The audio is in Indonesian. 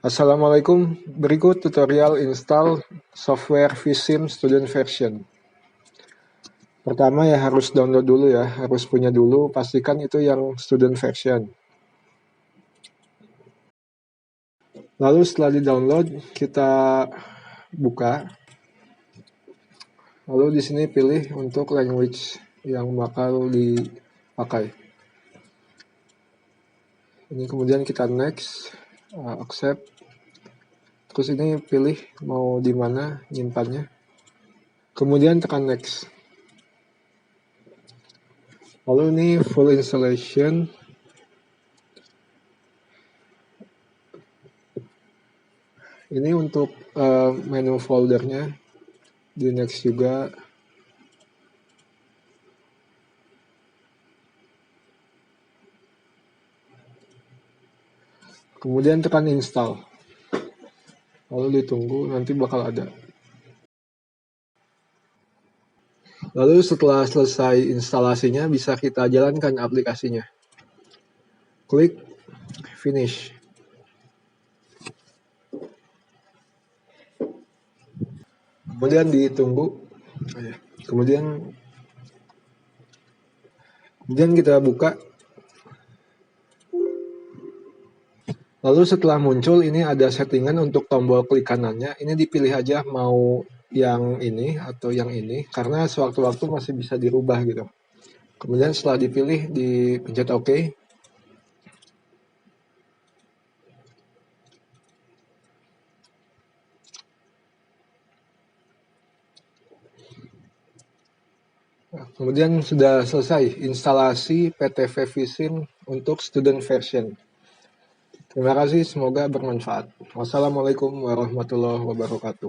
Assalamualaikum, berikut tutorial install software vSim student version. Pertama ya harus download dulu ya, harus punya dulu, pastikan itu yang student version. Lalu setelah di-download, kita buka. Lalu di sini pilih untuk language yang bakal dipakai. Ini kemudian kita next, accept. Terus ini pilih mau di mana nyimpannya. Kemudian tekan next. Lalu ini full installation. Ini untuk menu foldernya, di next juga. Kemudian tekan install. Lalu ditunggu, nanti bakal ada. Lalu setelah selesai instalasinya, bisa kita jalankan aplikasinya. Klik finish. Kemudian ditunggu. Kemudian kita buka. Lalu setelah muncul ini ada settingan untuk tombol klik kanannya. Ini dipilih aja mau yang ini atau yang ini, karena sewaktu-waktu masih bisa dirubah gitu. Kemudian setelah dipilih, dipencet OK. Kemudian sudah selesai instalasi PTV vSim untuk student version. Terima kasih, semoga bermanfaat. Wassalamualaikum warahmatullahi wabarakatuh.